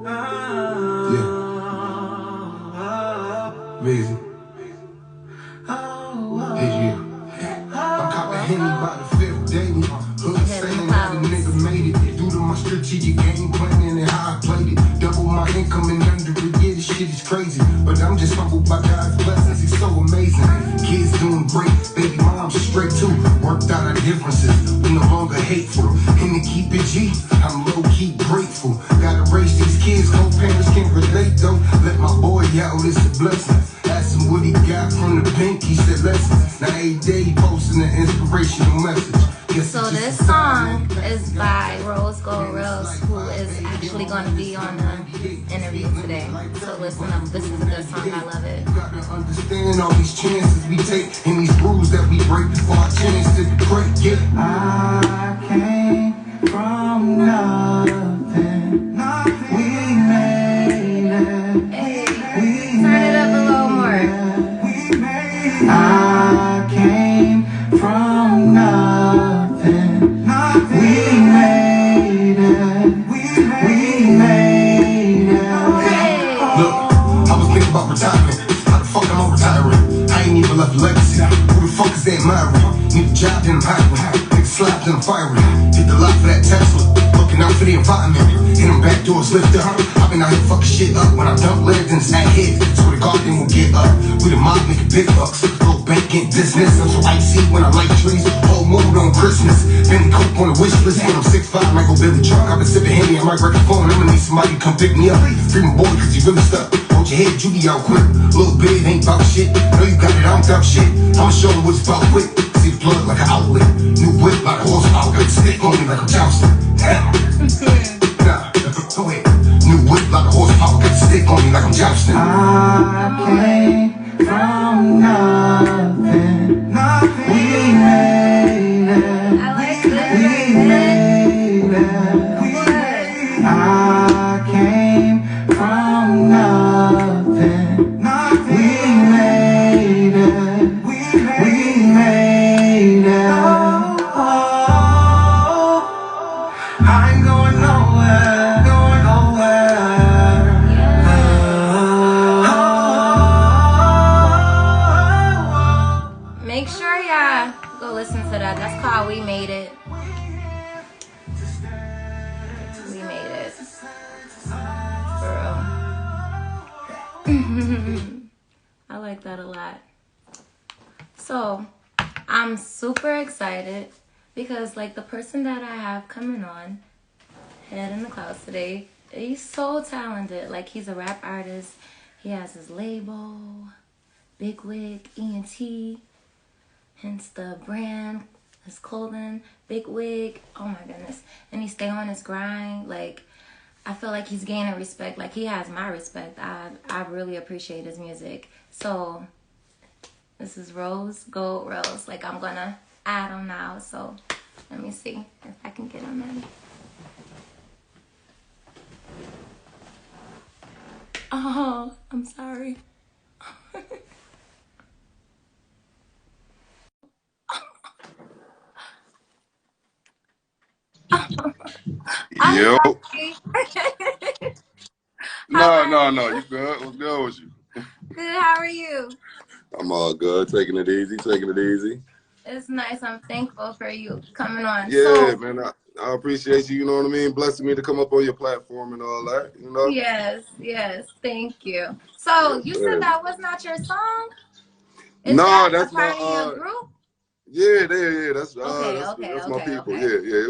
Yeah. Amazing. Hey, you. I'm comprehending by the fifth day. Hood saying that a nigga made it. Due to my strategic game planning and how I played it. Double my income in under a year. This shit is crazy. But I'm just humbled by God's blessings. He's so amazing. Kids doing great. Baby mom's straight too. Worked out our differences. We no longer hateful. And to keep it G, I'm low-key grateful. Gotta raise these kids. Co-parents can't relate though. Let my boy out. It's a blessing. Asked him what he got from the pink, he said lessons. Now every day he posting an inspirational message. So this song is by Rose Gold Rellz, who is actually going to be on the interview today. So listen up, this is a good song, I love it. Gotta understand all these chances we take and these rules that we break before our chance to break. Yeah. I came from nothing. We made it. Hey, turn it up a little more. I came from nothing. We made it. We made it. Look, I was thinking about retirement. How the fuck am I retiring? I ain't even left a legacy. Who the fuck is that admiring? Need a job, then I'm hiring. Nigga slapped, then I'm firing. Hit the lot for that Tesla. Looking out for the environment. And them back doors lift up. I've been out here fucking shit up. When I dump legs and stack heads, so the garden will get up. We the mob making big bucks. Go banking business. I'm so icy when I light trees. Whole mood on Christmas. Benny Coke on the wish list. When I'm 6'5", might go Billy Truck. I've been sipping Henny. I might break a phone. I'ma need somebody to come pick me up. Free my boy, cause you really stuck. Hold your head, you be out quick. Little bit ain't about shit. Know you got it, I don't doubt shit. I'ma show them what it's about quick. See the plug like an outlet. New whip like a horsepower. Got stick on me like I'm jousting. Nah, go ahead. New whip like a horsepower. Got stick on me like I'm jousting. I came from nothing. We made it. I like this. We made it. I came from nothing. We made it. We made it. I ain't going nowhere, going nowhere. Make sure y'all go listen to that. That's called We Made It. We made it. For real. I like that a lot. So, I'm super excited because like the person that I have coming on, Head in the Clouds today, he's so talented. Like he's a rap artist. He has his label, Big Wig, ENT. Hence the brand, his clothing, Big Wig. Oh my goodness. And he stay on his grind. Like, I feel like he's gaining respect. Like, he has my respect. I really appreciate his music. So, this is Rose Gold Rellz. Like, I'm going to add him now. So, let me see if I can get him in. Oh, I'm sorry. Yo. No. You good? What's good with you? Good, how are you? I'm all good. Taking it easy, taking it easy. It's nice. I'm thankful for you coming on. Yeah, man. I appreciate you, you know what I mean? Blessing me to come up on your platform and all that, you know? Yes. Thank you. So, you said that was not your song? Is No, that that's a part my, of your group? yeah, that's Okay. my people. Okay. Yeah.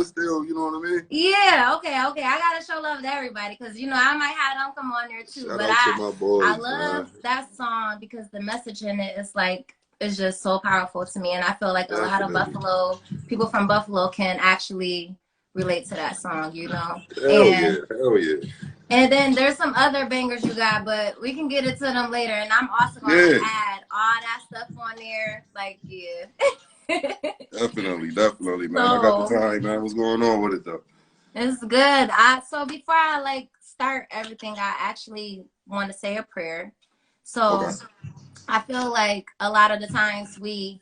It's still, you know what I mean? Yeah, okay. I gotta show love to everybody because you know I might have them come on there too. Shout but out to my boys, I love that song because the message in it is like it's just so powerful to me, and I feel like a lot of people from Buffalo can actually relate to that song, you know. Hell yeah. And then there's some other bangers you got, but we can get into them later. And I'm also gonna add all that stuff on there. Like, yeah. Definitely, man. I got the time, man. What's going on with it though? It's good. So before I like start everything, I actually want to say a prayer. So I feel like a lot of the times we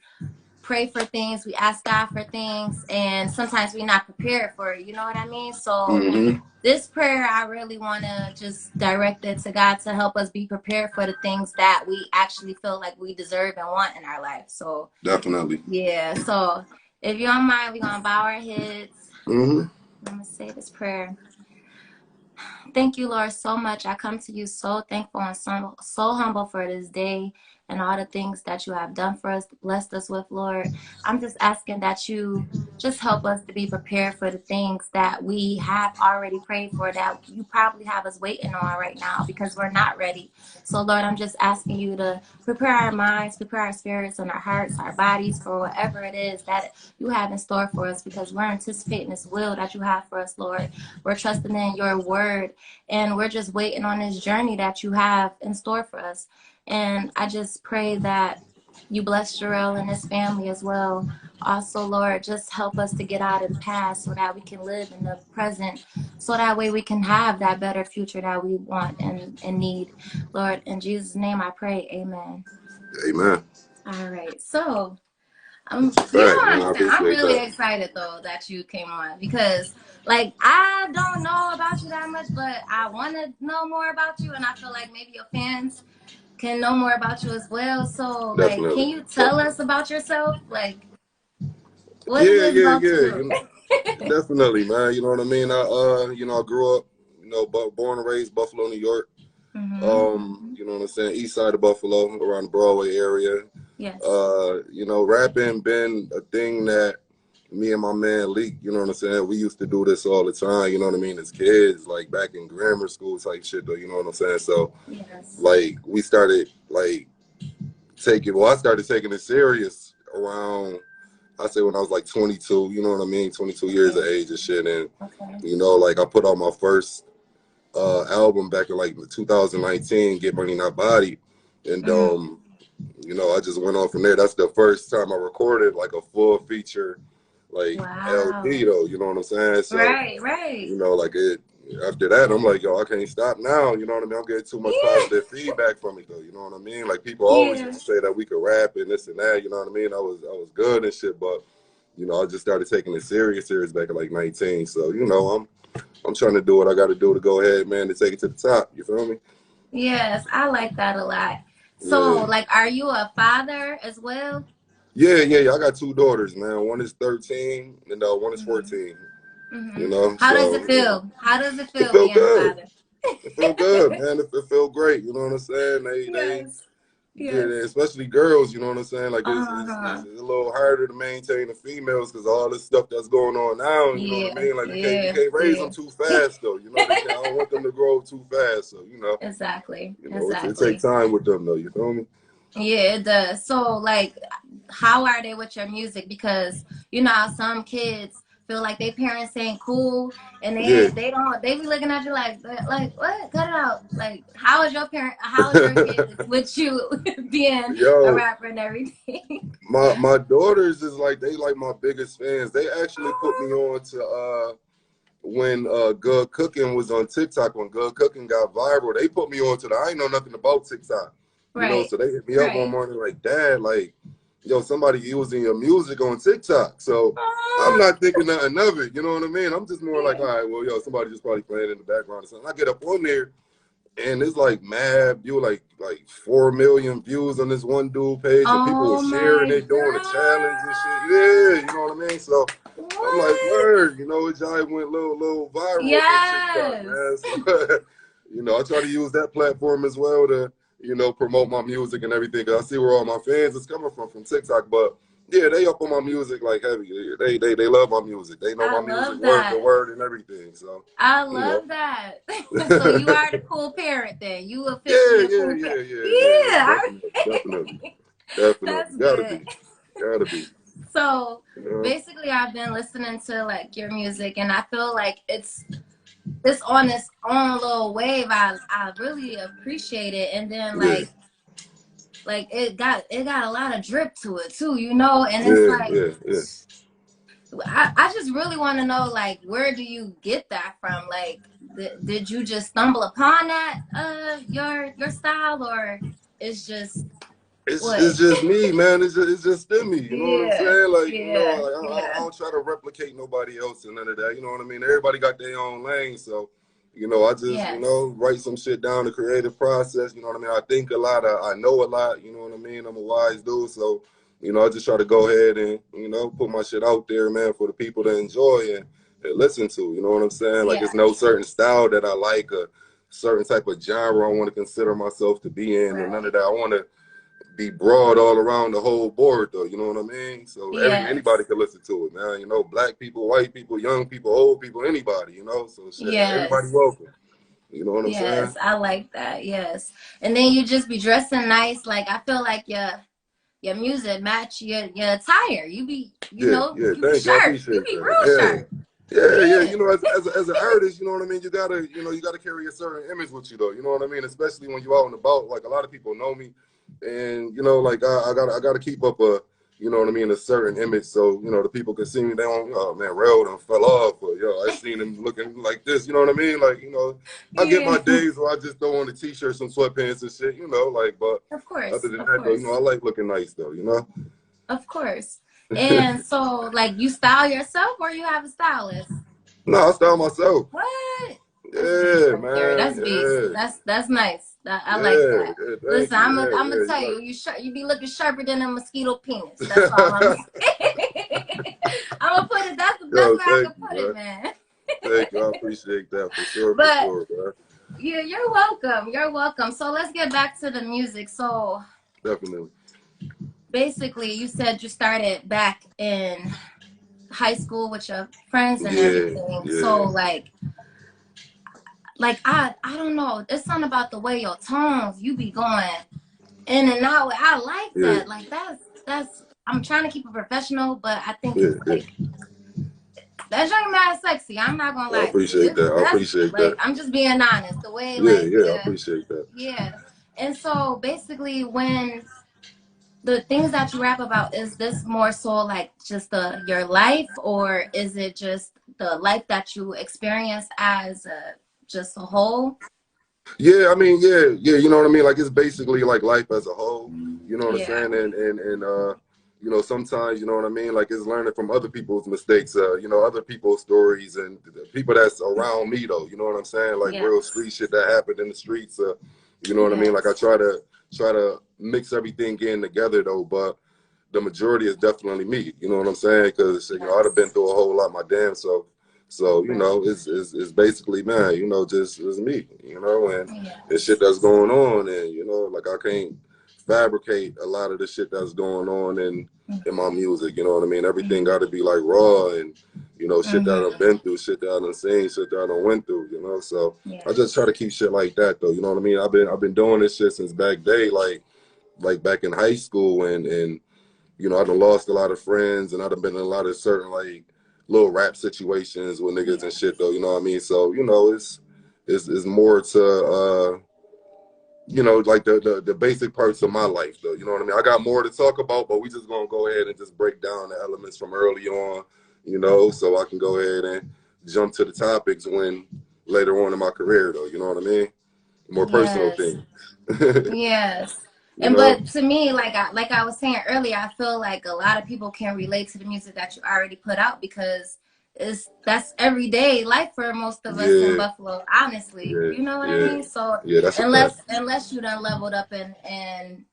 pray for things, we ask God for things, and sometimes we're not prepared for it. You know what I mean? So this prayer, I really want to just direct it to God to help us be prepared for the things that we actually feel like we deserve and want in our life. So Definitely. yeah. So if you don't mind, we're gonna bow our heads. I'm gonna say this prayer. Thank you, Lord, so much. I come to you so thankful and so humble for this day and all the things that you have done for us, blessed us with, Lord. I'm just asking that you just help us to be prepared for the things that we have already prayed for, that you probably have us waiting on right now because we're not ready. So, Lord, I'm just asking you to prepare our minds, prepare our spirits and our hearts, our bodies for whatever it is that you have in store for us, because we're anticipating this will that you have for us, Lord. We're trusting in your word, and we're just waiting on this journey that you have in store for us. And I just pray that you bless Jarrell and his family as well. Also, Lord, just help us to get out of the past so that we can live in the present, so that way we can have that better future that we want and need. Lord, in Jesus' name I pray, amen. Amen. All right. So That's a you fact, don't man. I understand. I'm appreciate really that. excited though that you came on, because like I don't know about you that much, but I want to know more about you, and I feel like maybe your fans can know more about you as well. So like, can Definitely. you tell us about yourself? Like, what it Yeah, is yeah, about yeah. you? You know, definitely, man. You know what I mean? I grew up, born and raised Buffalo, New York. You know what I'm saying? East side of Buffalo, around the Broadway area. Yes. Rapping been a thing that me and my man Leak, you know what I'm saying? We used to do this all the time, you know what I mean, as kids, like back in grammar school type shit though, you know what I'm saying? So Yes. like we started like I started taking it serious around, I say when I was like 22, you know what I mean? 22 years of Okay. age and shit. And, Okay. like I put out my first album back in like 2019, Get Money Not Body. And, I just went on from there. That's the first time I recorded like a full feature, like LP Wow. though, you know what I'm saying? So, Right. Right. like after that, I'm like, yo, I can't stop now. You know what I mean? I'm getting too much Yeah. positive feedback from it though. You know what I mean? Like people always Yeah. used to say that we could rap and this and that. You know what I mean? I was good and shit, but I just started taking it serious back at like 19. So, I'm trying to do what I got to do to go ahead, man, to take it to the top. You feel me? Yes, I like that a lot. So, Yeah. like, are you a father as well? Yeah. I got two daughters, man. One is 13 and one is 14. How does So it feel? How does it it feel felt being a good. father? It felt good, man. It felt great. You know what I'm saying? They Yes. get Yes. it, especially girls. You know what I'm saying? Like it's Uh-huh. a little harder to maintain the females because all this stuff that's going on now. You know what I Yeah. mean? Like we Yeah. can't raise them Yeah. too fast though. They can't. I don't want them to grow up too fast. So Exactly. it takes Exactly. time with them though. You feel me? Yeah, it does. So, like, how are they with your music? Because you know how some kids feel like their parents ain't cool, and Yeah. they don't, they be looking at you like what? Cut it out. Like, how is your parent? How is your kids with you being a Yo, rapper and everything? my daughters is like they like my biggest fans. They actually put me on to when Good Cooking was on TikTok, when Good Cooking got viral, they put me on to I ain't know nothing about TikTok. Right. So they hit me up one Right. morning like, Dad, like, yo, somebody using your music on TikTok. So I'm Oh, not thinking nothing of it, you know what I mean? I'm just more like, yeah. all right, well, yo, somebody just probably playing in the background or something. I get up on there and it's like mad, you like 4 million views on this one dude page, and people were Oh sharing my it, doing a challenge and shit. Yeah, you God. know what I mean? So I'm like, What? word, it just went little viral up on TikTok, Yes. man. So, I try to use that platform as well to, promote my music and everything. 'Cause I see where all my fans is coming from TikTok. But yeah, they up on my music like heavy. They love my music. They know I my music love word for that. word and everything. So, I you know. love that. So you are the cool parent then. You Yeah, officially a yeah, cool yeah, parent. yeah, yeah, yeah. Yeah. Definitely, definitely, That's definitely. good. Gotta be. So You know? basically I've been listening to like your music, and I feel like it's on this own little wave. I really appreciate it. And then Yeah, like it got a lot of drip to it too, you know? And it's yeah, like yeah, yeah. I just really want to know, like, where do you get that from? Like, did you just stumble upon that your style, or it's just It's What? just me, man. It's just in me. You know what I'm Yeah, saying? Like, you know, yeah, like, I yeah, don't try to replicate nobody else and none of that. You know what I mean? Everybody got their own lane. So, you know, I just, you yes, know, write some shit down, the creative process. You know what I mean? I think a lot. I know a lot. You know what I mean? I'm a wise dude. So, you know, I just try to go ahead and, you know, put my shit out there, man, for the people to enjoy and listen to. You know what I'm saying? Like, yeah, it's no certain style that I like, a certain type of genre I want to consider myself to be in, or none right. of that. I want to be broad all around the whole board, though. You know what I mean? So anybody Yes, can listen to it, man. You know, black people, white people, young people, old people, anybody. You know, so shit, everybody yes, welcome. You know what I'm saying? yes. I like that. Yes, and then you just be dressing nice. Like I feel like your music match your attire. You be, Yeah, yeah. you be Thank you. I sharp. You appreciate be that. real sharp. Yeah. Yeah, yeah, Yeah, you know, as an artist, you know what I mean. You gotta carry a certain image with you, though. You know what I mean. Especially when you're out and about. Like a lot of people know me, and you know, like I gotta keep up a, you know what I mean, a certain image, so you know the people can see me. They don't, oh man, Rell done fell off, or yo, I seen him looking like this. You know what I mean? Like, you know, I get yeah. my days where I just throw on a t-shirt, some sweatpants and shit. You know, like, but Of other course, than of that, though, you know, course, I like looking nice, though. You know. of course. And so, like, you style yourself, or you have a stylist? No, I style myself. What? That's beast Yeah, right there. man. That's beast. Yeah. That's nice. I like Yeah. that. Yeah. Thank Listen, you. I'm Yeah. gonna Yeah. tell You you, you be looking sharper than a mosquito penis. That's all I'm gonna say. I'm gonna put it. That's the best Yo, way I thank can you, put it, bro. man. Thank you. I appreciate that for But sure, bro. yeah, you're welcome. You're welcome. So let's get back to the music. So Definitely. basically, you said you started back in high school with your friends and Yeah. everything. So Yeah. like I don't know. It's something about the way your tones you be going in and out. I like Yeah. that. Like that's I'm trying to keep it professional, but I think Yeah. it's Yeah. like that young mad sexy. I'm not gonna I lie to you. appreciate that. I That's appreciate like that. I'm just being honest. The way Yeah. like Yeah. I appreciate that. yeah. And so basically when the things that you rap about, is this more so like just your life, or is it just the life that you experience as just a whole? Yeah, I mean, yeah, yeah, you know what I mean? Like it's basically like life as a whole, you know what I'm Yeah. saying? And you know, sometimes, you know what I mean? Like it's learning from other people's mistakes, you know, other people's stories and the people that's around me though, you know what I'm saying? Like real Yes. street shit that happened in the streets, you know what I mean? Like I Yes. try to mix everything in together though, but the majority is definitely me, you know what I'm saying? Because you know, I'd have been Yes. through a whole lot my damn self. So, you Right. know, it's basically, man, you know, just it's me, you know, and the shit Yes. that's going on, and you know, like I can't fabricate a lot of the shit that's going on in my music. You know what I mean? Everything got to be like raw and you know shit that I've Mm-hmm. been through, shit that I done seen, shit that I done went through. You know, so I just try Yes. to keep shit like that though. You know what I mean? I've been doing this shit since back day, like back in high school, and you know I done lost a lot of friends, and I done been in a lot of certain like little rap situations with niggas and shit Yes. though. You know what I mean? So you know it's more to you know, like the basic parts of my life, though. You know what I mean? I got more to talk about, but we just gonna go ahead and just break down the elements from early on, you know, so I can go ahead and jump to the topics when later on in my career, though. You know what I mean? More personal Yes. things. Yes. You And know? but to me, like I was saying earlier, I feel like a lot of people can relate to the music that you already put out because that's everyday life for most of us in Yeah, Buffalo, honestly. yeah, You know what I yeah, mean? So yeah. That's a fact. unless you done leveled up and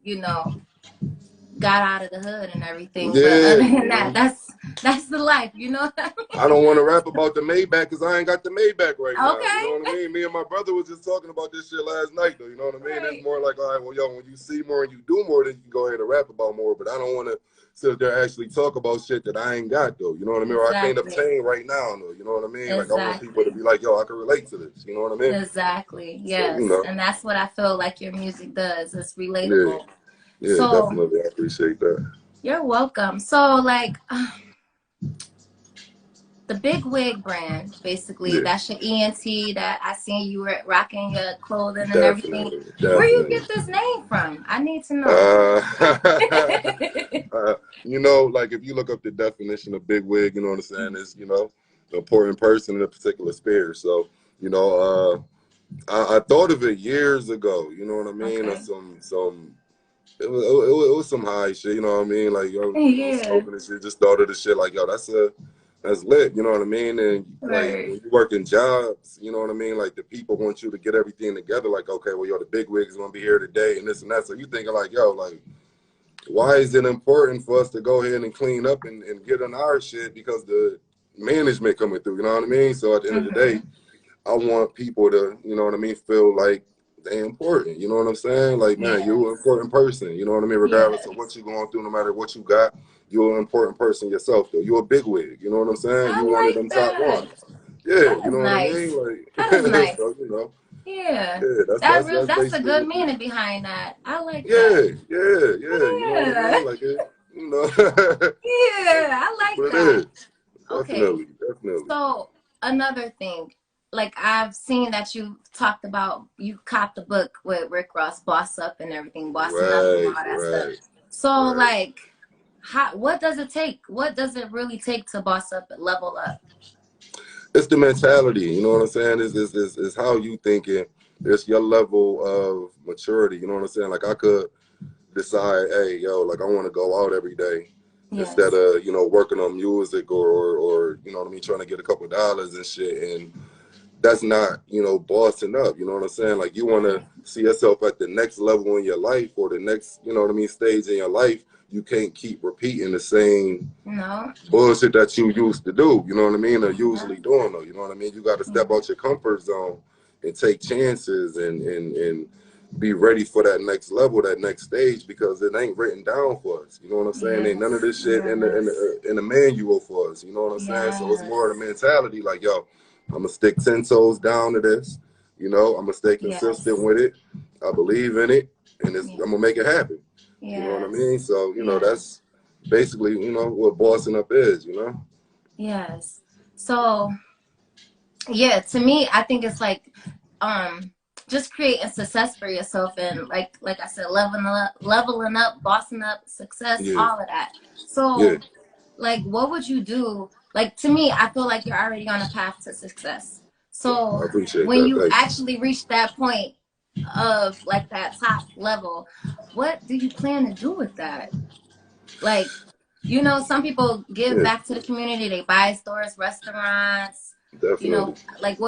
got out of the hood and everything. But Yeah, other than you that, know. that's the life, you know what I I don't want to rap about the Maybach because I ain't got the Maybach right mean? now. You know what I Okay. mean? Me and my brother was just talking about this shit last night, though. You know what I mean? It's Right. more like, all right, well, yo, when you see more and you do more, then you can go ahead and rap about more. But I don't want to sit there and actually talk about shit that I ain't got, though. You know what I mean? Or I can't Exactly. obtain right now, though. You know what I mean? Like, I want people to Exactly. be like, yo, I can relate to this. You know what I mean? Exactly. So, you Yes. know, And that's what I feel like your music does. It's yeah, relatable. yeah, So definitely. I appreciate that. you're welcome. So like the Big Wig brand, basically, Yeah, that's your ENT that I seen you were rocking your clothing and everything. definitely, Where you definitely. get this name from? I need to know. Uh, you know, like if you look up the definition of big wig, you know what I'm saying, is, you know, the important person in a particular sphere. So, you know, I thought of it years ago, you know what I mean? Or Okay. some it was some high shit, you know what I mean? Like, yo, you know, Yeah. smoking and shit, just thought of the shit like, yo, that's lit, you know what I mean? And like Right. when you work in jobs, you know what I mean? Like the people want you to get everything together, like, okay, well, yo, the big wig is gonna be here today and this and that. So you thinking like, yo, like, why is it important for us to go ahead and clean up and get on our shit because the management coming through, you know what I mean? So at the end of the day, I want people to, you know what I mean, feel like they important. You know what I'm saying? Like, man, Yes. you're an important person. You know what I mean? Regardless of Yes. what you're going through, no matter what you got, you're an important person yourself, though. You're a big wig. You know what I'm saying? You I one of like them top that. ones. Yeah, That you is know what I nice. mean? Like, That is nice. so, you know, Yeah. yeah, that's That's a basically good what meaning behind that. I like yeah, that. yeah. You know what I Yeah. mean? Like, you know, Yeah. I like but it that. is. Okay. Definitely. So another thing, like I've seen that you talked about, you caught the book with Rick Ross, Boss Up and everything, bossing up and all that stuff. So Right. like, what does it take? What does it really take to boss up and level up? It's the mentality, you know what I'm saying? Is how you thinking. It's your level of maturity, you know what I'm saying? Like I could decide, hey, yo, like I want to go out every day instead Yes. of, you know, working on music or you know what I mean, trying to get a couple dollars and shit. And that's not, you know, bossing up. You know what I'm saying? Like you want to see yourself at the next level in your life or the next, you know what I mean, stage in your life. You can't keep repeating the same No. bullshit that you used to do. You know what I mean? Or Yeah. usually doing though. You know what I mean? You got to step out your comfort zone and take chances and be ready for that next level, that next stage, because it ain't written down for us. You know what I'm saying? Ain't none of Yes. this shit in Yes. the manual for us. You know what I'm saying? So it's more of Yes. the mentality, like, yo, I'm gonna stick 10 toes down to this. You know, I'm gonna stay consistent Yes. with it. I believe in it, and I'm Yes. gonna make it happen. You know what I Yes. mean? So you know, Yes. that's basically, you know, what bossing up is. You know? Yes. So yeah, to me, I think it's like um just creating success for yourself and like I said, leveling up, bossing up, success, Yeah, all of that. yeah. So like what would you do? Like to me, I feel like you're already on a path to success. I So appreciate when that. you Thanks. actually reach that point of like that top level, what do you plan to do with that? Like, you know, some people give Yeah, back to the community. They buy stores, restaurants, you definitely. know, like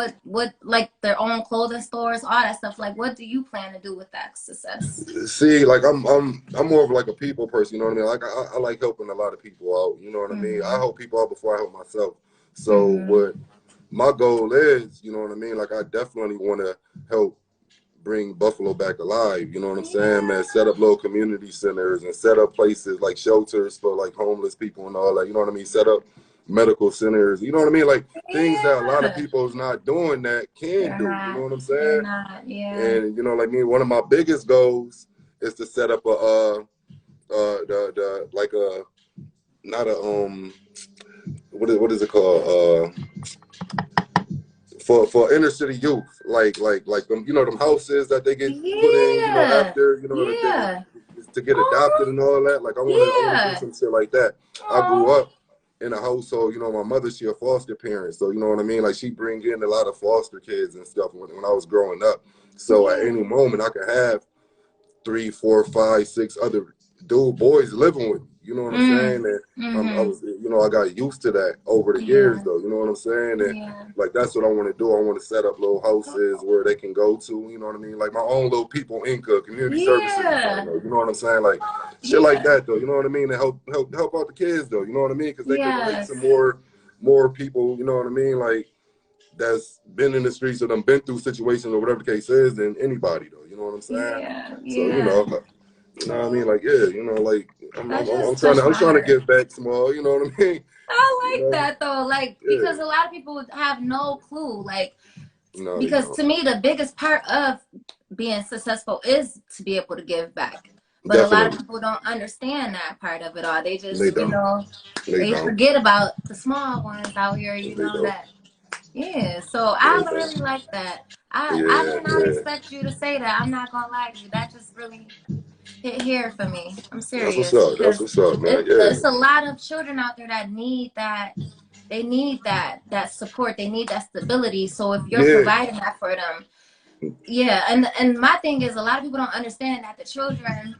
like their own clothing stores, all that stuff. Like, what do you plan to do with that success? See, like I'm more of like a people person. You know what I mean? Like I like helping a lot of people out. You know what I mean? I Mm-hmm. help people out before I help myself. So Mm-hmm. what my goal is, you know what I mean? Like I definitely want to help bring Buffalo back alive. You know what I'm saying, man? Set up little community centers and set up places like shelters for like homeless people and all that. You know what I mean? Set up medical centers. You know what I mean? Like things that a lot of Yeah. people is not doing that can They're do. You know not. what I'm They're saying? not. Yeah. And you know, like me, one of my biggest goals is to set up a the like a not a what is it called for inner city youth, like them, you know, them houses that they get put in, you know, Yeah. after, you know, Yeah. to get adopted Oh, and all that. Like I want to do yeah. some shit like that. I grew Oh, up in a household, you know, my mother, she a foster parent, so you know what I mean. Like she bring in a lot of foster kids and stuff when I was growing up. So at yeah. any moment, I could have 3, 4, 5, 6 other boys living with me. You know what I'm Mm. saying? And I Mm-hmm. was, you know, I got used to that over the years, Yeah. though. You know what I'm saying? And Yeah. like that's what I want to do. I want to set up little houses where they can go to. You know what I mean? Like my own little people income, community services or something. Yeah. Though, you know what I'm saying? Like shit like Yeah. that, though. You know what I mean? To help out the kids, though. You know what I mean? Because they can relate to Yes. more people. You know what I mean? Like that's been in the streets or them been through situations or whatever the case is than anybody, though. You know what I'm saying? Yeah. So Yeah. you know what I mean? Like, yeah, you know, like That just touched I'm my trying to heart. give back small. You know what I mean? You I like know? that though. Like, Yeah. because a lot of people have no clue. Like, No, they because don't. to me, the biggest part of being successful is to be able to give back. But a lot of Definitely. people don't understand that part of it all. They They just, you don't. know, They they don't. forget about the small ones out here, you They know, don't. that. Yeah, so They I really don't. like that. I Yeah, did not yeah. expect you to say that. I'm not gonna lie to you. That just really hit here for me. I'm That's what's serious up. That's because what's up, man. Yeah. it's a lot of children out there that need that. They need that support. They need that stability. So if you're Yeah. providing that for them, yeah. And my thing is, a lot of people don't understand that the children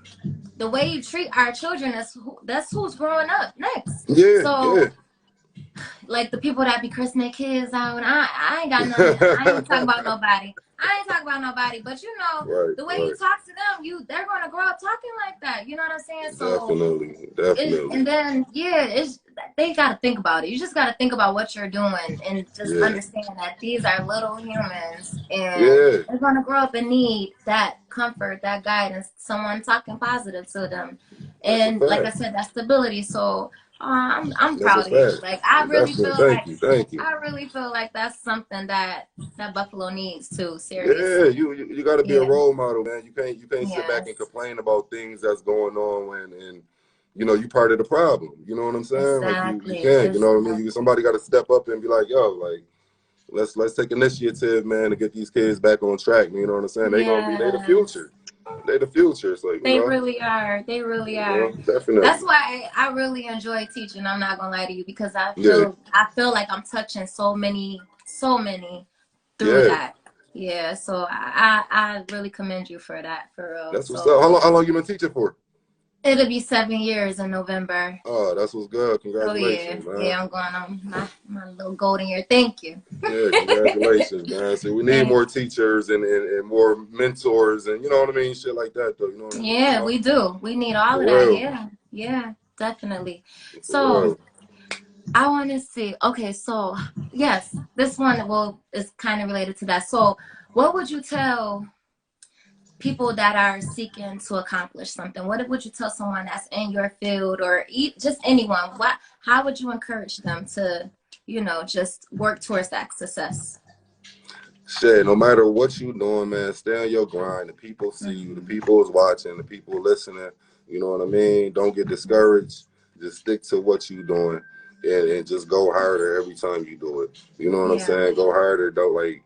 the way you treat our children, that's who's growing up next. Yeah, So yeah. like the people that be cursing their kids out, and I ain't got nothing. I ain't talking about nobody. I ain't talking about nobody. But you know, Right, the way you right. talk to them, they're gonna grow up talking like that. You know what I'm saying? So Definitely, definitely. and then yeah, they gotta think about it. You just gotta think about what you're doing and just Yeah, understand that these are little humans and yeah. they're gonna grow up and need that comfort, that guidance, someone talking positive to them, That's a and like I fact. said, that stability. So I'm That's a proud of you. fact. Like I really Definitely. feel Thank like you. Thank you. that's something that Buffalo needs too. Yeah, Seriously. you got to be a Yeah. role model, man. You can't sit back and Yes. complain about things that's going on when and you know you part of the problem. You know what I'm saying? Like you Exactly. can't. You know what I mean? Exactly. Somebody got to step up and be like, yo, like let's take initiative, man, to get these kids back on track. You know what I'm saying? They the Yes. future. They the future. So They really are. They really are. That's definitely. why I really enjoy teaching. I'm not gonna lie to you because Yeah, I feel like I'm touching so many through yeah. that. Yeah. So I really commend you for that for real. That's what's So up. How long you been teaching for? it'll be 7 years in November. Oh, that's what's good. Oh yeah, Congratulations, man. yeah. I'm going on my little golden year. Thank you. Yeah, congratulations, man. See, we need Thank more teachers and more mentors and you know what I mean, shit like that though. You know what I mean? You Yeah, know, we do. We need all for of that. real, Yeah. Yeah. Definitely. for So real. I want to see. Okay, so yes, this one is kind of related to that. So, what would you tell people that are seeking to accomplish something? What would you tell someone that's in your field or just anyone? How would you encourage them to, just work towards that success? Shit, no matter what you doing, man, stay on your grind. The people see you. The Mhm. people is watching. The people listening. You know what I mean? Don't get discouraged. Just stick to what you doing and just go harder every time you do it. You know what I'm Yeah. saying? Go harder. Don't like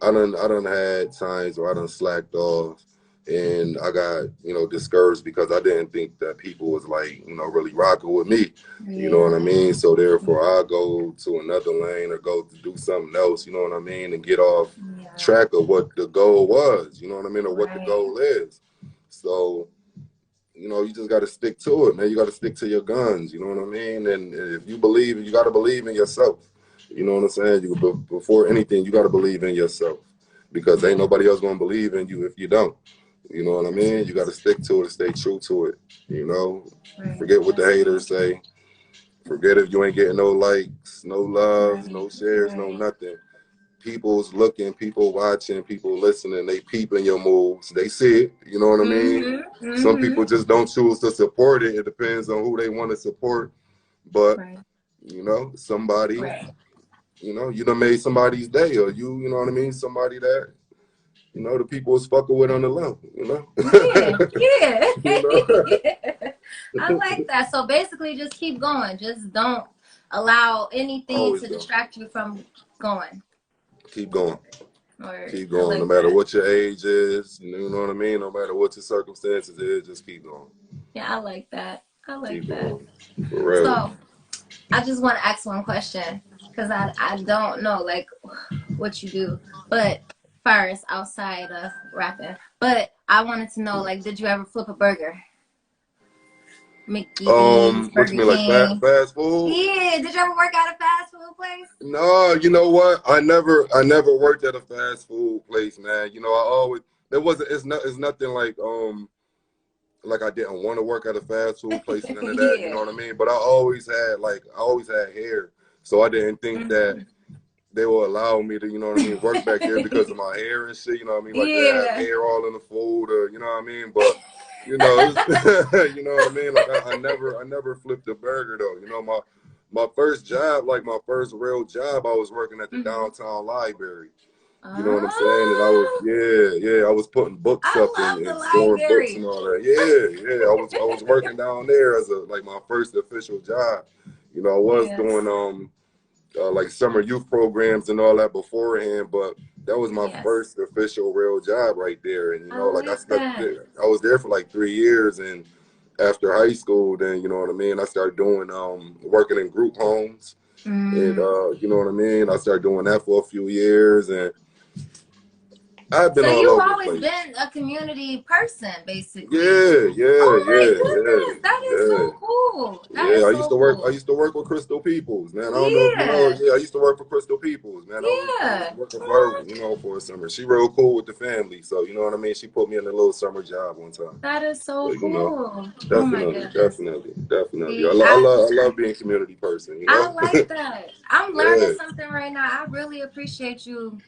I done had times where I done slacked off and I got, discouraged because I didn't think that people was like, really rocking with me. You know what I Yeah. mean? So therefore Yeah. I'll go to another lane or go to do something else, you know what I mean, and get off Yeah. track of what the goal was, you know what I mean, or what the Right. goal is. So, you just gotta stick to it, man. You gotta stick to your guns, you know what I mean? And if you believe, you gotta believe in yourself. You know what I'm saying? Before anything, you got to believe in yourself because ain't Yeah. nobody else going to believe in you if you don't. You know what I mean? You got to stick to it and stay true to it. You know, Right. forget what the That's haters say. Forget if you ain't getting no likes, no loves, right. no shares, no Right. nothing. People's looking, people watching, people listening. They peeping your moves. They see it. You know what I mean? Mhm. Some people Mhm. just don't choose to support it. It depends on who they want to support. But Right. somebody Right. you done made somebody's day, or you know what I mean? Somebody that, the people is fucking with on the level, Yeah, yeah. you know? Yeah. I like that. So basically, just keep going. Just don't allow anything Always to go. distract you from going. Keep going. Or Keep I going. No like matter that. what your age is, you know what I mean? No matter what your circumstances is, just keep going. Yeah, I like that. I like Keep that. going. For real. So I just want to ask one question because I don't know like what you do, but first outside of rapping. But I wanted to know like, did you ever flip a burger? Mickey D's, What you Burger mean, like King. fast food? Yeah, did you ever work at a fast food place? No, you know what? I never worked at a fast food place, man. I always there wasn't it's nothing like I didn't want to work at a fast food place, none of that, you know Yeah. what I mean? But I always had hair. So I didn't think that Mhm. they will allow me to, you know what I mean, work back there because of my hair and shit, you know what I mean? Like they have Yeah. hair all in the food or you know what I mean? But you know what I mean? Like I never flipped a burger though. My first job, like my first real job, I was working at the Mhm. downtown library. You know what I'm saying? And I was, Oh, yeah, I was putting books up I love the and storing books and library. all that. Yeah, yeah. I was working down there as like my first official job. I was doing Yes. like summer youth programs and all that beforehand, but that was my Yes. first official real job right there. And I like I like stuck that. there. I was there for like 3 years, and after high school, then you know what I mean. I started doing working in group homes, and Mm. you know what I mean. I started doing that for a few years, and I've been So all you've over the always place. been a community person, basically. Yeah, yeah, Oh my yeah, goodness, that is yeah, so cool. That yeah. is I used so to work. I cool. used to work with Crystal Peoples, man. I don't know if you know. Yeah, Yeah, I used to work for Crystal Peoples, man. I was yeah. working for her, What? you know, for a summer. She real cool with the family, so you know what I mean. She put me in a little summer job one time. That is So so you know, cool. Oh my definitely, goodness. definitely, definitely. See, I I love being a community person. You I know. like that. I'm learning Yeah, something right now. I really appreciate you.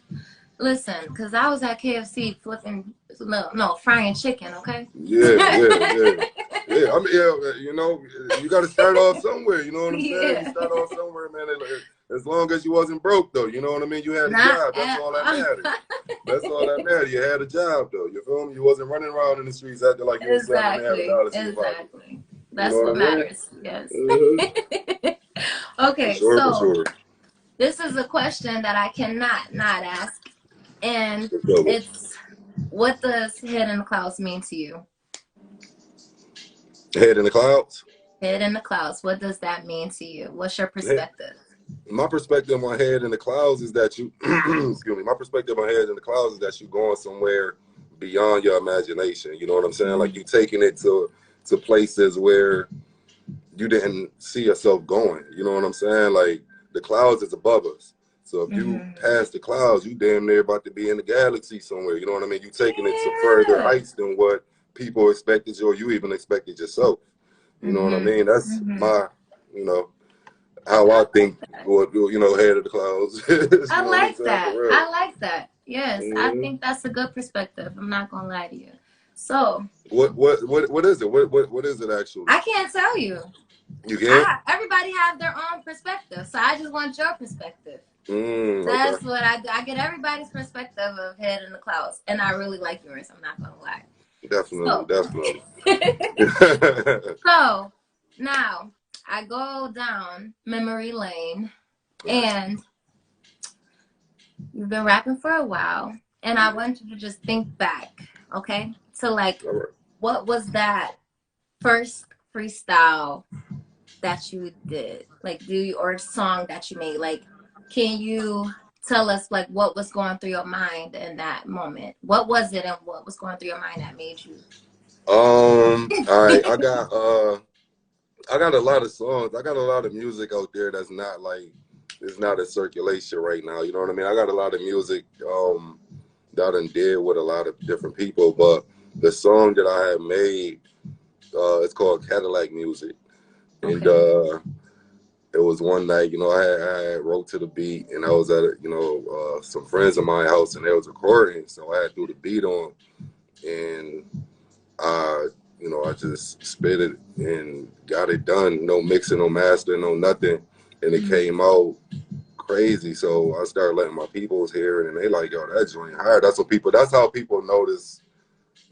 Listen, because I was at KFC flipping, no, frying chicken, okay? yeah, yeah, yeah. Yeah, I mean, yeah, you know, you got to start off somewhere. You know what I'm saying? You Yeah. start off somewhere, man. As long as you wasn't broke, though, you know what I mean. You had a Not job. That's at all that all. mattered. That's all that mattered. You had a job, though. You feel me? You wasn't running around in the streets acting like you was Exactly. $700 in your pocket. Exactly. You know That's what I what mean? matters. Yes. Uh-huh. For Okay, sure, for so sure. this is a question that I cannot not ask, and For sure. it's, what does head in the clouds mean to you? Head in the clouds. Head in the clouds. What does that mean to you? What's your Head, perspective? my perspective on head in the clouds is that you, excuse me. My perspective on head in the clouds is that you going somewhere beyond your imagination. You know what I'm saying? Like you taking it to places where you didn't see yourself going. You know what I'm saying? Like the clouds is above us. So if you Mm-hmm. pass the clouds, you damn near about to be in the galaxy somewhere. You know what I mean? You taking it to further Yeah. heights than what people expected you or you even expected yourself. You know what I Mm-hmm. mean? That's Mm-hmm. my, you know, how I I like think that. what, you know, head of the clouds is, you I know what I'm like saying? For that. real. I like that. Yes, I Hmm. think that's a good perspective. I'm not gonna lie to you. So What is it? What is it actually? I can't tell you. You can't? Everybody have their own perspective, so I just want your perspective. Okay. That's what I do. I get everybody's perspective of head in the clouds, and I really like yours. I'm not gonna lie. Definitely, So, definitely. so now I go down memory lane, and you've been rapping for a while, and I want you to just think back, okay? So, like, All right. what was that first freestyle that you did? Like, or song that you made? Like, can you tell us, like, what was going through your mind in that moment? What was it, and what was going through your mind that made you? All right. I got a lot of songs. I got a lot of music out there that's not like it's not in circulation right now. You know what I mean? I got a lot of music that I done did with a lot of different people, but the song that I had made, it's called Cadillac Music. And Okay. it was one night, you know, I had wrote to the beat and I was at, some friends of my house and they was recording. So I had threw the beat on and I just spit it and got it done. No mixing, no mastering, no nothing. And it came out crazy. So I started letting my peoples hear it and they like, yo, that joint hard. That's how people notice,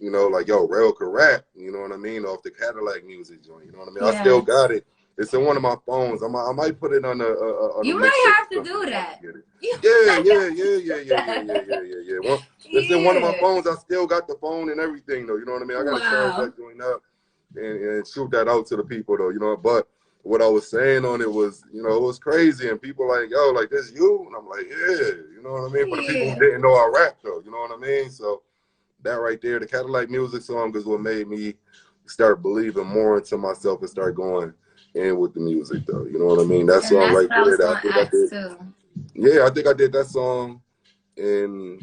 like, yo, Rel can rap, you know what I mean, off the Cadillac Music joint. You know what I mean? I still Yes. got it. It's in one of my phones. I might put it on a You might mixtape have or to something do if I that. can get it. You Yeah, might yeah, have yeah, to yeah, do yeah, yeah, yeah, that. yeah, yeah, yeah. Well, it's in one of my Yeah. phones. I still got the phone and everything though. You know what I mean? I gotta charge Wow. that joint up and shoot that out to the people though. But what I was saying on it was, it was crazy and people like, yo, like this you? And I'm like, yeah, you know what I mean? For the people who Yeah. didn't know I rap though, you know what I mean? So that right there, the Cadillac Music song is what made me start believing more into myself and start going in with the music though. You know what I mean? That And song that's right what I there was that I gonna think I ask did. too. Yeah, I think I did that song and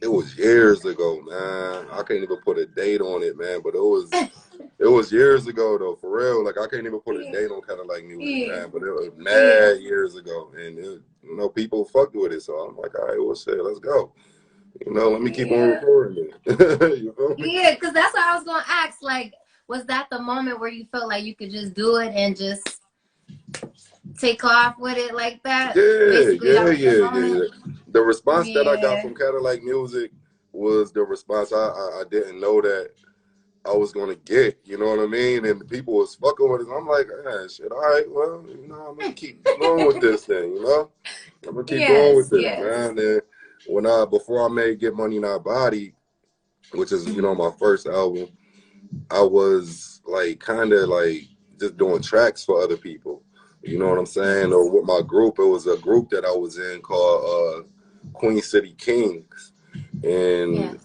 it was years ago, man. I can't even put a date on it, man, but it was years ago though, for real. Like I can't even put a Yeah. date on Cadillac Music, Yeah. man. But it was Yeah. mad years ago, and people fucked with it. So I'm like, all right, well, shit, let's go. Let me keep on Yeah. recording it. You feel me? Yeah, because that's what I was gonna ask. Like, was that the moment where you felt like you could just do it and just take off with it like that? Yeah, Basically, that yeah, was the yeah, moment. yeah. The response that I got Yeah. from Cadillac Music was the response I didn't know that I was gonna get. You know what I mean? And the people was fucking with it. I'm like, shit, all right, well, I'm gonna keep going with this thing. I'm gonna keep going with Yes. this, Yes. man. And before I made Get Money Not Body, which is my first album, I was like kind of like just doing tracks for other people. You know what I'm saying? Or with my group, it was a group that I was in called Queen City Kings. and it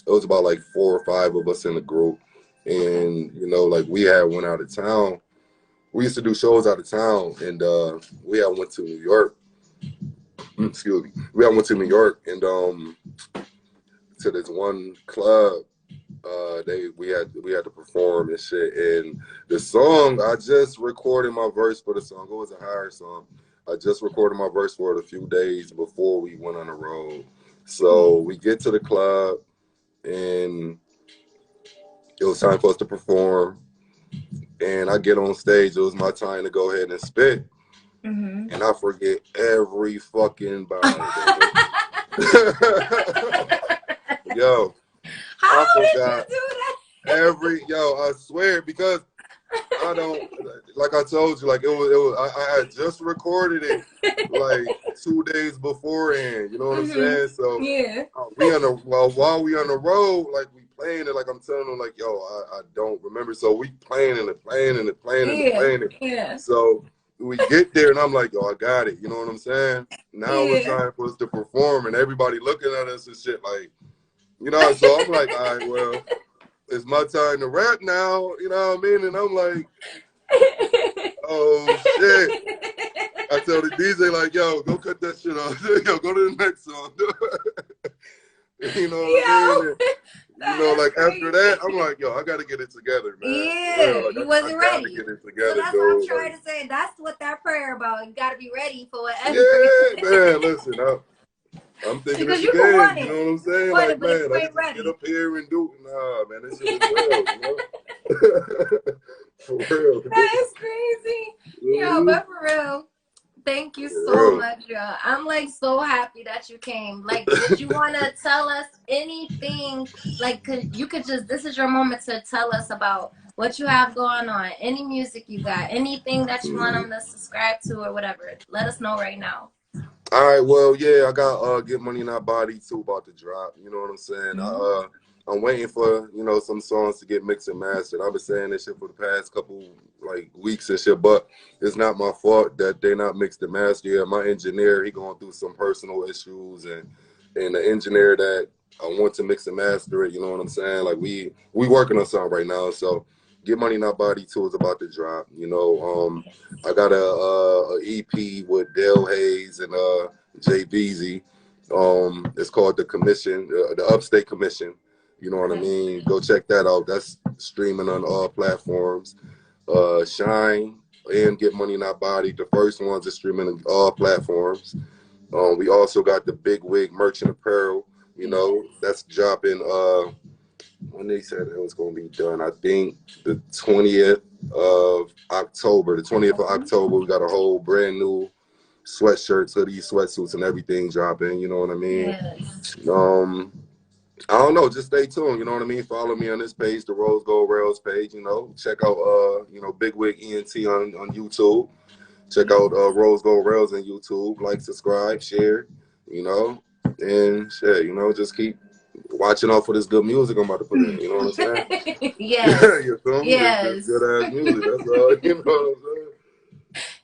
was about like 4 or 5 of us in the group, and you know, like we had went out of town. We used to do shows out of town, and we had went to New York. Excuse me. We had went to New York, and to this one club. We had to perform and shit. And the song, I just recorded my verse for the song. It was a higher song. I just recorded my verse for it a few days before we went on the road. So we get to the club, and it was time for us to perform. And I get on stage. It was my time to go ahead and spit. And I forget every fucking bar. Yo, How I did forgot you do that? I swear, because I don't, like I told you, like I had just recorded it like 2 days beforehand, you know what I'm saying? So while we on the road, like we playing it, like I'm telling them, like, yo, I don't remember. So we playing it. Yeah. So we get there, and I'm like, yo, I got it, you know what I'm saying? Now it's time for us to perform, and everybody looking at us and shit, like, you know, so I'm like, all right, well, it's my time to rap now, you know what I mean? And I'm like, oh shit. I tell the DJ, like, yo, go cut that shit off. Yo, go to the next song. You know what I mean? And, you know, like after that, I'm like, yo, I gotta get it together, man. Yeah, like, you wasn't ready. Get it So together, that's dude. what I'm trying to say. That's what that prayer about. You gotta be ready for whatever. Yeah, man, listen, I'm thinking because it's a you can game, you know what I'm saying? Want like, it, but man, if you I ain't just ready. get up here and do it. Nah, man, this shit is real, you know? For real. That is crazy. Yo, but for real, thank you so much, yo. I'm like so happy that you came. Like, did you want to tell us anything? Like, you could just, this is your moment to tell us about what you have going on, any music you got, anything that you want them to subscribe to or whatever. Let us know right now. All right, well, yeah, I got Get Money Not Body 2 about to drop, you know what I'm saying? I'm waiting for, you know, some songs to get mixed and mastered. I've been saying this shit for the past couple, like, weeks and shit, but it's not my fault that they're not mixed and mastered. Yeah, my engineer, he going through some personal issues, and the engineer that I want to mix and master it, you know what I'm saying? Like, we working on something right now, so Get Money Not Body 2 is about to drop, you know. I got a EP with Dale Hayes and Jay Beezy. It's called The Commission, the Upstate Commission. You know what I mean? Go check that out. That's streaming on all platforms. Shine and Get Money Not Body. The first ones are streaming on all platforms. We also got the Big Wig Merchant Apparel. You know, that's dropping when they said it was going to be done. I think the 20th of October. The 20th of October, we got a whole brand new sweatshirts, hoodies, sweatsuits, and everything dropping. You know what I mean? Yes. I don't know. Just stay tuned. You know what I mean? Follow me on this page, the Rose Gold Rellz page. You know, check out you know, Big Wig ENT on YouTube. Check out Rose Gold Rellz on YouTube. Like, subscribe, share. You know, and shit. You know, just keep watching out for this good music I'm about to put in. You know what I'm saying? Yes. You feel me? Yes. Good ass music. That's all. You know what I'm saying?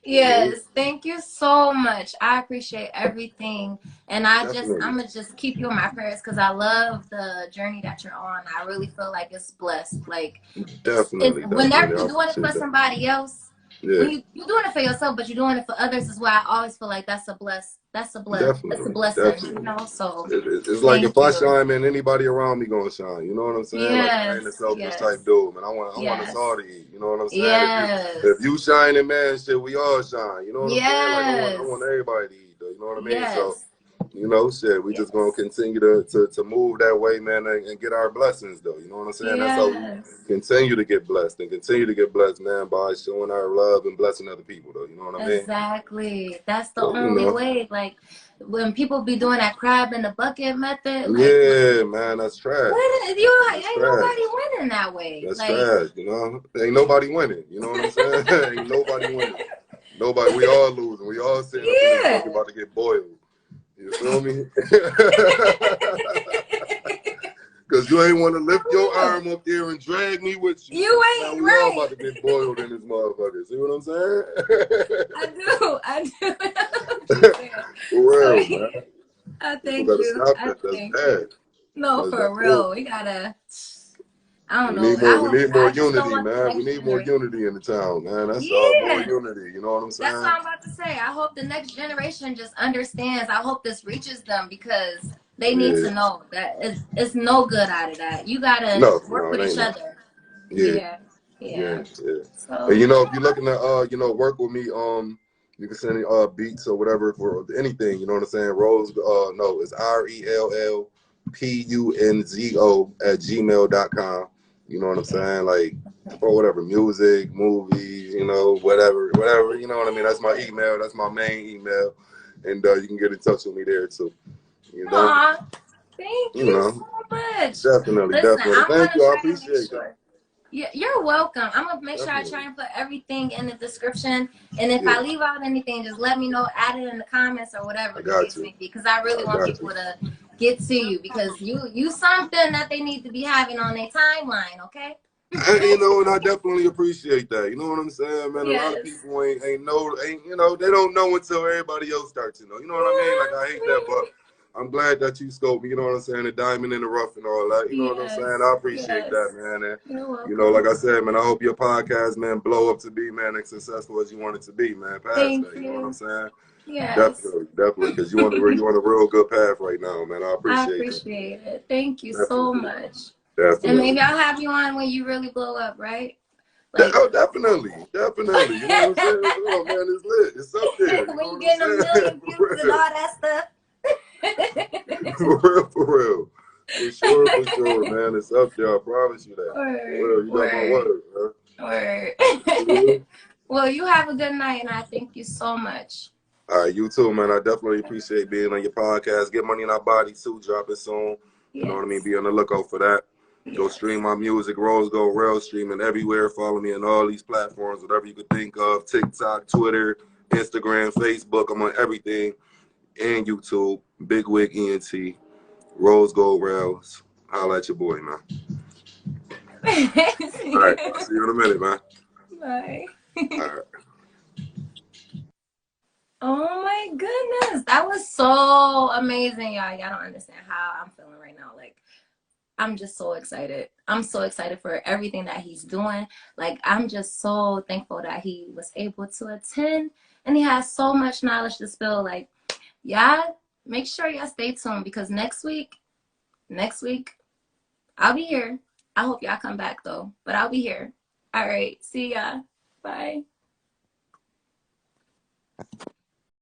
Yes, thank you so much. I appreciate everything, and I'm gonna just keep you in my prayers because I love the journey that you're on. I really feel like it's blessed. Like, definitely. Whenever you're doing it for somebody else, when you're doing it for yourself, but you're doing it for others as well. I always feel like that's a blessing. You know. So it's like if I shine, man, anybody around me gonna shine. You know what I'm saying? Like, I ain't a selfish type dude, man. I want us all to eat. You know what I'm saying? Yes. If you shining, man, shit, we all shine. You know what I'm saying? Like, I want everybody to eat, though. You know what I mean? Yes. So, you know, shit, we just gonna continue to move that way, man, and get our blessings, though. You know what I'm saying? That's how we continue to get blessed and continue to get blessed, man, by showing our love and blessing other people, though. You know what I mean? Exactly. That's the only way. Like, when people be doing that crab in the bucket method, like, yeah, man, that's trash. Ain't nobody winning that way. That's like, trash, you know? Ain't nobody winning. You know what I'm saying? Ain't nobody winning. Nobody. We all losing. We all sitting up in this bucket about to get boiled. You feel me? Because you ain't want to lift your arm up there and drag me with you. You ain't now we all about to get boiled in this motherfucker. See what I'm saying? I do. For real, man. I People thank gotta you. stop I that. That's thank you. bad. No, That's for it. real. We gotta. I don't We know. need more. We need more I just don't unity, want the man. We next need more generation. unity in the town, man. That's all. More Yeah. unity. You know what I'm That's what saying? I'm about to say. I hope the next generation just understands. I hope this reaches them because they need Yeah. to know that it's no good out of that. You gotta No, work no, with it each ain't no. other. Yeah. Yeah. Yeah, Yeah. yeah. And So you know, if you're looking to work with me, you can send me beats or whatever for anything, you know what I'm saying? Rose no, it's RELLPUNZO@gmail.com. You know what I'm saying? Like for whatever, music, movies, whatever, you know what I mean? That's my email, that's my main email. And you can get in touch with me there too. You know? aw, thank You you know. so much. Definitely, Listen, definitely. I'm Thank gonna you. I try to make appreciate that. sure. You're welcome. I'm gonna make sure I try Definitely. and put everything in the description. And if Yeah, I leave out anything, just let me know, add it in the comments or whatever I the got case you. may be. Because I really I want got people you. to get to you because you something that they need to be having on their timeline, okay? And I definitely appreciate that. You know what I'm saying, man? A lot of Yes. people they don't know until everybody else starts to know. You know what I mean? Like I hate that, but I'm glad that you scoped me. You know what I'm saying? The diamond in the rough and all that. You know what I'm saying? Yes. I appreciate that, Yes. man. And You're like welcome. I said, man, I hope your podcast, man, blow up to be, man, as successful as you want it to be, man. Past Thank that. You know what I'm you. saying? Yes. Definitely, because you on a real good path right now, man. I I appreciate that. appreciate it. Thank you so Definitely, much. And definitely. maybe I'll have you on when you really blow up, right? Like Oh, definitely, definitely. You know what I'm saying? Oh man, it's lit. It's up there. You when know you what I'm getting a saying? million views and all that stuff. For real. For sure, man. It's up there. I promise you that. For Word, real. You got my word, word, man. word. Mhm. Well, you have a good night, and I thank you so much. All right, you too, man. I definitely appreciate being on your podcast. Get Money in Our Body too. Dropping soon. You know what I mean? Yes, Be on the lookout for that. Go yes. stream my music, Rose Gold Rellz, streaming everywhere. Follow me on all these platforms, whatever you could think of. TikTok, Twitter, Instagram, Facebook. I'm on everything. And YouTube. Big Wig ENT. Rose Gold Rellz. Holla at your boy, man. All right. I'll see you in a minute, man. Bye. All right. Oh my goodness, that was so amazing, y'all. Y'all don't understand how I'm feeling right now. Like, I'm just so excited. I'm so excited for everything that he's doing. Like, I'm just so thankful that he was able to attend and he has so much knowledge to spill. Like, y'all, make sure y'all stay tuned because next week, I'll be here. I hope y'all come back though, but I'll be here. All right, see ya. Bye.